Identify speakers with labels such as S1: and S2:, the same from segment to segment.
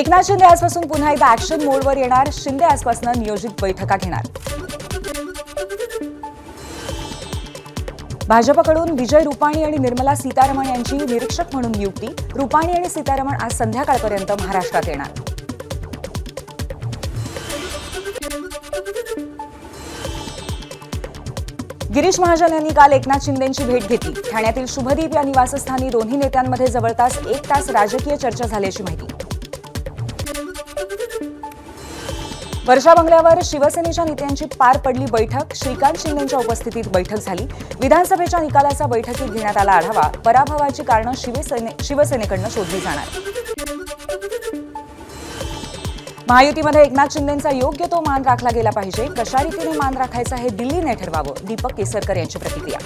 S1: एकनाथ शिंदे आजपासून पुन्हा एकदा ऍक्शन मोडवर येणार. शिंदे आजपासून नियोजित बैठका घेणार. भाजपकडून विजय रुपाणी आणि निर्मला सीतारमण यांची निरीक्षक म्हणून नियुक्ती. रुपाणी आणि सीतारमण आज संध्याकाळपर्यंत महाराष्ट्रात येणार. गिरीश महाजन यांनी काल एकनाथ शिंदेंची भेट घेतली. ठाण्यातील शुभदीप या निवासस्थानी दोन्ही नेत्यांमध्ये जवळपास 1 तास राजकीय चर्चा झाल्याची माहिती. वर्षा बंगल्यावर शिवसेनेच्या नेत्यांची पार पडली बैठक. श्रीकांत शिंदेंच्या उपस्थितीत बैठक झाली. विधानसभेच्या निकालाचा बैठकीत घेण्यात आला आढावा. पराभवाची कारणं शिवसेनेकडून शोधली जाणार. महायुतीमध्ये एकनाथ शिंदेंचा योग्य तो मान राखला गेला पाहिजे. कशा रीतीने मान राखायचा हे दिल्लीने ठरवावं. दीपक केसरकर यांची प्रतिक्रिया.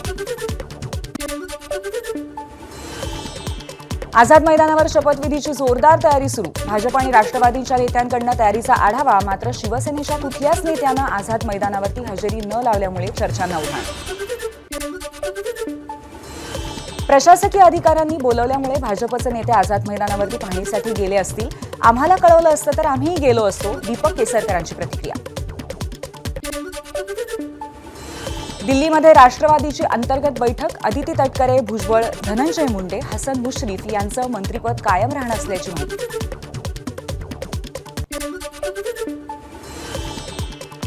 S1: आझाद मैदानावर शपथविधीची जोरदार तयारी सुरू. भाजप आणि राष्ट्रवादीच्या नेत्यांकडून तयारीचा आढावा. मात्र शिवसेनेच्या कुठल्याच नेत्यानं आझाद मैदानावरती हजेरी न लावल्यामुळे चर्चांना उधाण. प्रशासकीय अधिकाऱ्यांनी बोलवल्यामुळे भाजपचे नेते आझाद मैदानावरती पाहणीसाठी गेले असतील. आम्हाला कळवलं असतं तर आम्हीही गेलो असतो. दीपक केसरकरांची प्रतिक्रिया. दिल्लीमध्ये राष्ट्रवादीची अंतर्गत बैठक. अदिती तटकरे, भुजबळ, धनंजय मुंडे, हसन मुश्रीफ यांचं मंत्रिपद कायम राहणार असल्याची माहिती.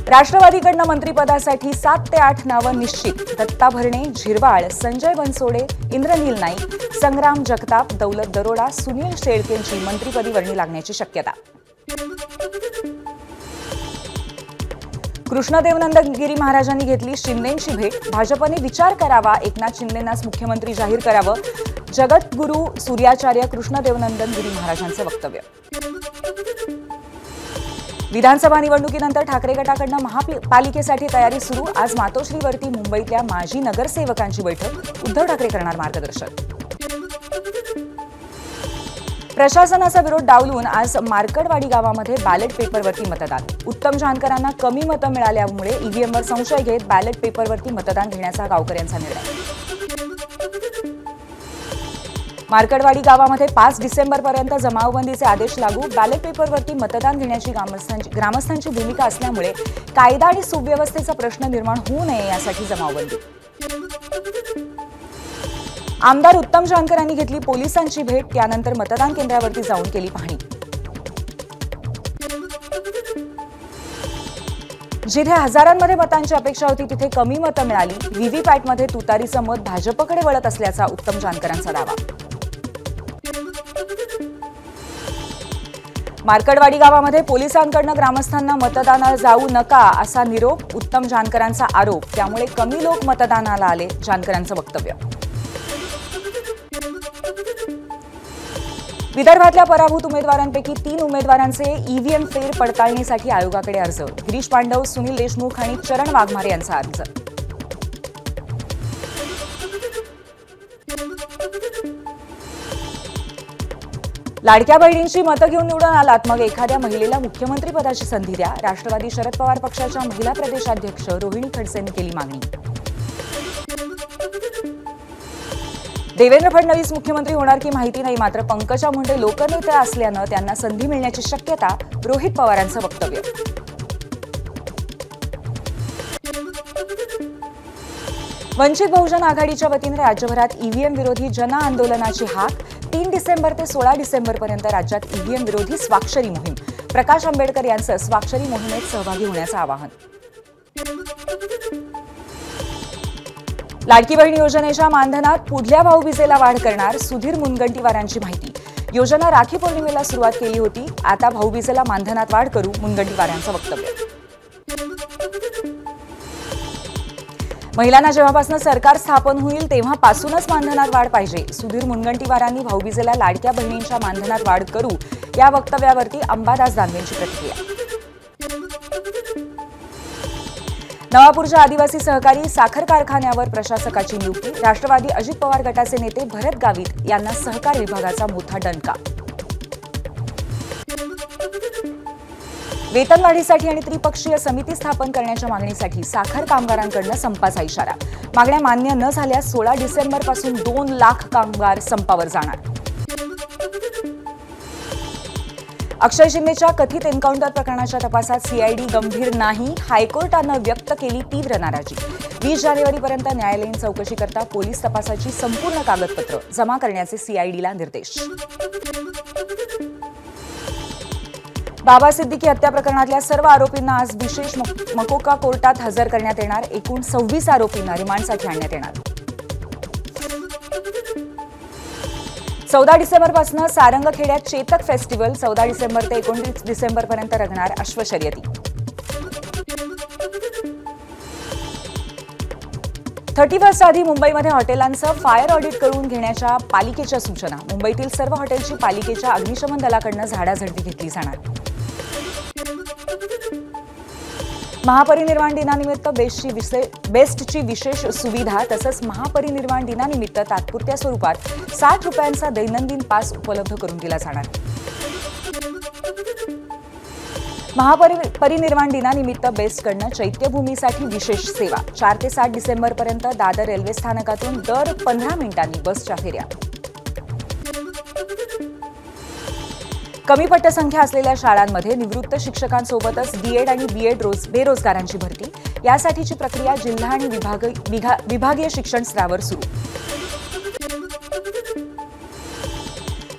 S1: राष्ट्रवादीकडनं मंत्रिपदासाठी 7 ते 8 नावं निश्चित. दत्ता भरणे, झिरवाळ, संजय बनसोडे, इंद्रनील नाईक, संग्राम जगताप, दौलत दरोडा, सुनील शेळकेंची मंत्रिपदी वर्णी लागण्याची शक्यता. कृष्णदेवनंद गिरी महाराजांनी घेतली शिंदेंची भेट. भाजपने विचार करावा. एकनाथ शिंदेंनाच मुख्यमंत्री जाहीर करावं. जगद्गुरू सूर्याचार्य कृष्णदेवनंदन गिरी महाराजांचं वक्तव्य. विधानसभा निवडणुकीनंतर ठाकरे गटाकडनं महापालिकेसाठी तयारी सुरू. आज मातोश्रीवरती मुंबईतल्या माजी नगरसेवकांची बैठक. उद्धव ठाकरे करणार मार्गदर्शन. प्रशासनाचा विरोध डावलून आज मार्कडवाडी गावामध्ये बॅलेट पेपरवरती मतदान. उत्तम जानकरांना कमी मतं मिळाल्यामुळे ईव्हीएमवर संशय घेत बॅलेट पेपरवरती मतदान घेण्याचा गावकऱ्यांचा निर्णय. मार्कडवाडी गावामध्ये 5 डिसेंबरपर्यंत जमावबंदीचे आदेश लागू. बॅलेट पेपरवरती मतदान घेण्याची ग्रामस्थांची भूमिका असल्यामुळे कायदा आणि सुव्यवस्थेचा प्रश्न निर्माण होऊ नये यासाठी जमावबंदी. आमदार उत्तम जानकर यांनी घेतली पोलिसांची भेट. त्यानंतर मतदान केंद्रावरती जाऊन केली पाहणी. जिथे हजारांमध्ये मतांची अपेक्षा होती तिथे कमी मतं मिळाली. व्हीव्हीपॅटमध्ये तुतारीचं मत भाजपकडे वळत असल्याचा उत्तम जानकरांचा दावा. मार्कडवाडी गावामध्ये पोलिसांकडनं ग्रामस्थांना मतदानाला जाऊ नका असा निरोप. उत्तम जानकरांचा आरोप. त्यामुळे कमी लोक मतदानाला आले. जानकरांचं वक्तव्य. विदर्भातल्या पराभूत उमेदवारांपैकी 3 उमेदवारांचे ईव्हीएम फेर पडताळणीसाठी आयोगाकडे अर्ज. गिरीश पांडव, सुनील देशमुख आणि चरण वाघमारे यांचा अर्ज. लाडक्या बहिणींची मतं घेऊन निवडून आलात मग एखाद्या महिलेला मुख्यमंत्रीपदाची संधी द्या. राष्ट्रवादी शरद पवार पक्षाच्या महिला प्रदेशाध्यक्ष रोहिणी खडसेंनी केली मागणी. देवेंद्र फडणवीस मुख्यमंत्री होणार की माहिती नाही. मात्र पंकजा मुंडे लोकनेते असल्यानं त्यांना संधी मिळण्याची शक्यता. रोहित पवारांचं वक्तव्य. वंचित बहुजन आघाडीच्या वतीने राज्यभरात ईव्हीएम विरोधी जन आंदोलनाची हाक. 3 डिसेंबर ते 16 डिसेंबरपर्यंत राज्यात ईव्हीएम विरोधी स्वाक्षरी मोहीम. प्रकाश आंबेडकर यांचं स्वाक्षरी मोहिमेत सहभागी होण्याचं आवाहन. लाडकी बहीण योजनेच्या मानधनात पुढल्या भाऊबीजेला वाढ करणार. सुधीर मुनगंटीवारांची माहिती. योजना राखी पौर्णिमेला सुरुवात केली होती. आता भाऊबीजेला मानधनात वाढ करू. मुनगंटीवारांचं वक्तव्य. महिलांना जेव्हापासून सरकार स्थापन होईल तेव्हापासूनच मानधनात वाढ पाहिजे. सुधीर मुनगंटीवारांनी भाऊबीजेला लाडक्या बहिणींच्या मानधनात वाढ करू या वक्तव्यावरती अंबादास दानवेंची प्रतिक्रिया. नवापूरच्या आदिवासी सहकारी साखर कारखान्यावर प्रशासकाची नियुक्ती. राष्ट्रवादी अजित पवार गटाचे नेते भरत गावित यांना सहकार विभागाचा मोठा दणका. वेतनवाढीसाठी आणि त्रिपक्षीय समिती स्थापन करण्याच्या मागणीसाठी साखर कामगारांकडून संपाचा इशारा. मागण्या मान्य न झाल्यास 16 डिसेंबरपासून 2 लाख कामगार संपावर जाणार. अक्षय शिंदेच्या कथित एन्काउंटर प्रकरणाच्या तपासात सीआयडी गंभीर नाही, हायकोर्टानं व्यक्त केली तीव्र नाराजी. 20 जानेवारीपर्यंत न्यायालयीन चौकशी करता पोलीस तपासाची संपूर्ण कागदपत्र जमा करण्याचे सीआयडीला निर्देश. बाबा सिद्दीकी हत्या प्रकरणातल्या सर्व आरोपींना आज विशेष मकोका कोर्टात हजर करण्यात येणार. एकूण 26 आरोपींना रिमांडसाठी आणण्यात येणार. 14 डिसेंबरपासून सारंगखेड्यात चेतक फेस्टिव्हल. 14 डिसेंबर ते 19 डिसेंबरपर्यंत रंगणार अश्वशर्यती. 31 आधी मुंबईमध्ये हॉटेलांचं फायर ऑडिट करून घेण्याच्या पालिकेच्या सूचना. मुंबईतील सर्व हॉटेलची पालिकेच्या अग्निशमन दलाकडून झाडाझडती घेतली जाणार. महापरिनिर्वाण दिनानिमित्त बेस्टची विशेष सुविधा तसंच महापरिनिर्वाण दिनानिमित्त तात्पुरत्या स्वरूपात 60 रुपयांचा दैनंदिन पास उपलब्ध करून दिला जाणार. महापरिनिर्वाण दिनानिमित्त बेस्टकडनं चैत्यभूमीसाठी विशेष सेवा. 4 ते 7 डिसेंबरपर्यंत दादर रेल्वे स्थानकातून दर 15 मिनिटांनी बसच्या फेऱ्या. कमी पट्टसंख्या असलेल्या शाळांमध्ये निवृत्त शिक्षकांसोबतच बीएड आणि बीएड बेरोजगारांची भरती. यासाठीची प्रक्रिया जिल्हा आणि विभागीय शिक्षण स्तरावर सुरू.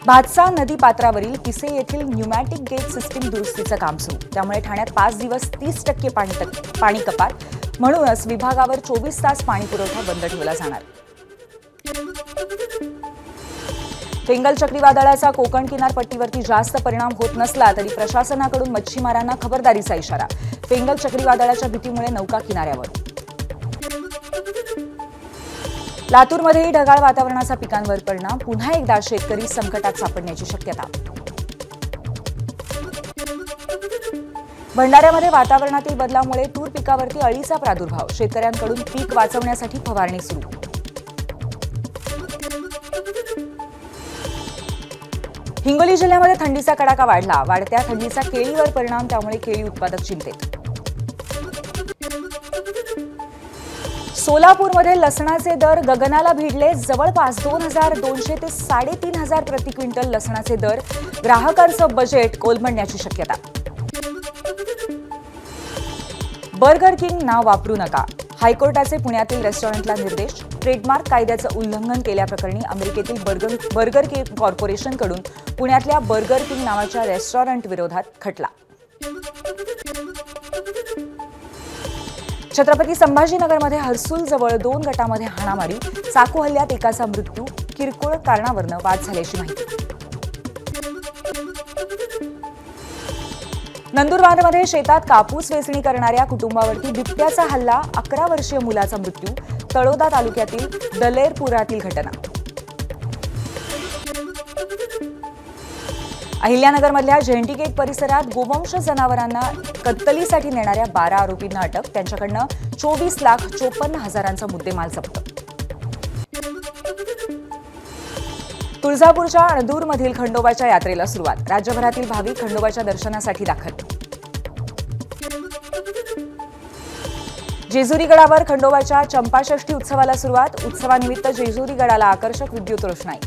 S1: भातसा नदी पात्रावरील पिसे येथील न्यूमॅटिक गेट सिस्टीम दुरुस्तीचं काम सुरू. त्यामुळे ठाण्यात 5 दिवस 30% पाणी कपात. म्हणूनच विभागावर 24 तास पाणी पुरवठा बंद ठेवला जाणार. फेंगल चक्रीवादळाचा कोकण किनारपट्टीवरती जास्त परिणाम होत नसला तरी प्रशासनाकडून मच्छीमारांना खबरदारीचा इशारा. फेंगल चक्रीवादळाच्या भीतीमुळे नौका किनाऱ्यावर. लातूरमध्येही ढगाळ वातावरणाचा पिकांवर परिणाम. पुन्हा एकदा शेतकरी संकटात सापडण्याची शक्यता. भंडाऱ्यामध्ये वातावरणातील बदलामुळे तूर पिकावरती अळीचा प्रादुर्भाव. शेतकऱ्यांकडून पीक वाचवण्यासाठी फवारणी सुरू. हिंगोली जिल्ह्यामध्ये थंडीचा कडाका वाढला. वाढत्या थंडीचा केळीवर परिणाम. त्यामुळे केळी उत्पादक चिंतेत. सोलापूरमध्ये लसणाचे दर गगनाला भिडले. जवळपास 2,200 ते 3,500 प्रति क्विंटल लसणाचे दर. ग्राहकांचं बजेट कोलमडण्याची शक्यता. बर्गर किंग नाव वापरू नका. हायकोर्टाचे पुण्यातील रेस्टॉरंटला निर्देश. ट्रेडमार्क कायद्याचं उल्लंघन केल्याप्रकरणी अमेरिकेतील बर्गर किंग कॉर्पोरेशनकडून पुण्यातल्या बर्गर किंग नावाच्या रेस्टॉरंट विरोधात खटला. छत्रपती संभाजीनगरमध्ये हर्सुलजवळ 2 गटामध्ये हाणामारी. चाकू हल्ल्यात एकाचा मृत्यू. किरकोळ कारणावरून वाद झाल्याची माहिती. नंदुरबारमध्ये शेतात कापूस वेचणी करणाऱ्या कुटुंबावरती बिबट्याचा हल्ला. 11 वर्षीय मुलाचा मृत्यू. तळोदा तालुक्यातील दलेरपुरातील घटना. अहिल्यानगरमधल्या झेंडी गेट परिसरात गोवंश जनावरांना कत्तलीसाठी नेणाऱ्या 12 आरोपींना अटक. त्यांच्याकडनं 24,54,000चा मुद्देमाल जप्त. तुळजापूरच्या अणदूरमधील खंडोबाच्या यात्रेला सुरुवात. राज्यभरातील भाविक खंडोबाच्या दर्शनासाठी दाखल. जेजुरी गडावर खंडोबाच्या चंपाषष्ठी उत्सवाला सुरुवात. उत्सवानिमित्त जेजुरी गडाला आकर्षक विद्युत रोषणाई.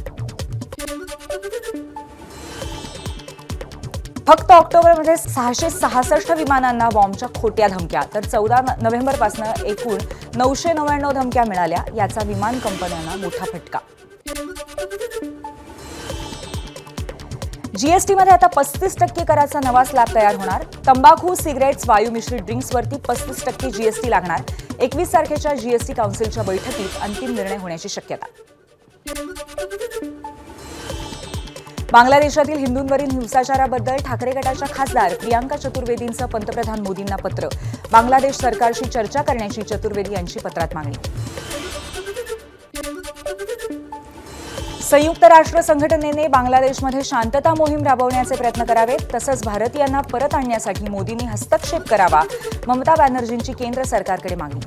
S1: फक्त ऑक्टोबरमध्ये 666 विमानांना बॉम्बच्या खोट्या धमक्या. तर 14 नोव्हेंबरपासून एकूण 999 धमक्या मिळाल्या. याचा विमान कंपन्यांना मोठा फटका. जीएसटीमध्ये आता 35% कराचा नवा स्लॅब तयार होणार. तंबाखू, सिगरेट्स, वायू मिश्रित ड्रिंक्सवरती 35% जीएसटी लागणार. 21 तारखेच्या जीएसटी काउन्सिलच्या बैठकीत अंतिम निर्णय होण्याची शक्यता. बांगलादेशातील हिंदूंवरील हिंसाचाराबद्दल ठाकरे गटाच्या खासदार प्रियांका चतुर्वेदींचं पंतप्रधान मोदींना पत्र. बांगलादेश सरकारशी चर्चा करण्याची चतुर्वेदी यांची पत्रात मागणी. संयुक्त राष्ट्र संघटनेने बांगलादेशमध्ये शांतता मोहीम राबवण्याचे प्रयत्न करावेत. तसंच भारतीयांना परत आणण्यासाठी मोदींनी हस्तक्षेप करावा. ममता बॅनर्जींची केंद्र सरकारकडे मागणी.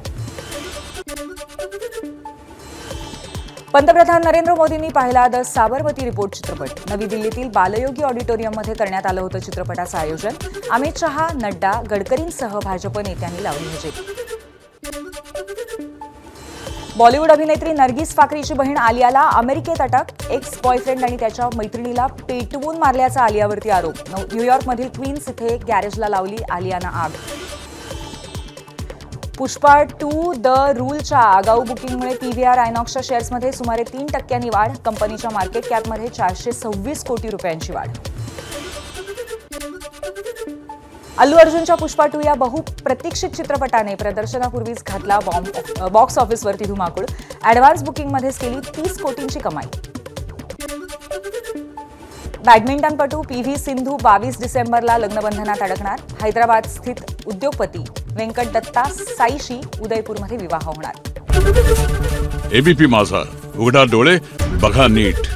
S1: पंतप्रधान नरेंद्र मोदींनी पाहिला द साबरमती रिपोर्ट चित्रपट. नवी दिल्लीतील बालयोगी ऑडिटोरियममध्ये करण्यात आलं होतं चित्रपटाचं आयोजन. अमित शहा, नड्डा, गडकरींसह भाजप नेत्यांनी लावली हजेरी. बॉलिवूड अभिनेत्री नर्गिस फाखरीची बहीण आलियाला अमेरिकेत अटक. एक्स बॉयफ्रेंड आणि त्याच्या मैत्रिणीला पेटवून मारल्याचा आलियावरती आरोप. न्यूयॉर्कमधील क्वीन्स इथे गॅरेजला लावली आलियानं आग. पुष्पा 2 द रूलच्या आगाऊ बुकिंगमुळे पीव्हीआर आयनॉक्सच्या शेअर्समध्ये सुमारे 3% वाढ. कंपनीच्या मार्केट कॅपमध्ये 426 कोटी रुपयांची वाढ. अल्लू अर्जुनच्या पुष्पा 2 या बहुप्रतीक्षित चित्रपटाने प्रदर्शनापूर्वीच घातला बॉक्स ऑफिसवरती धुमाकूळ. ॲडव्हान्स बुकिंगमध्येच केली 30 कोटींची कमाई. बॅडमिंटनपटू पी.व्ही. सिंधू 22 डिसेंबरला लग्नबंधनात अडकणार. हैदराबाद स्थित उद्योगपती व्यंकट दत्ता साईशी उदयपूरमध्ये विवाह होणार.
S2: एबीपी माझा, उघडा डोळे बघा नीट.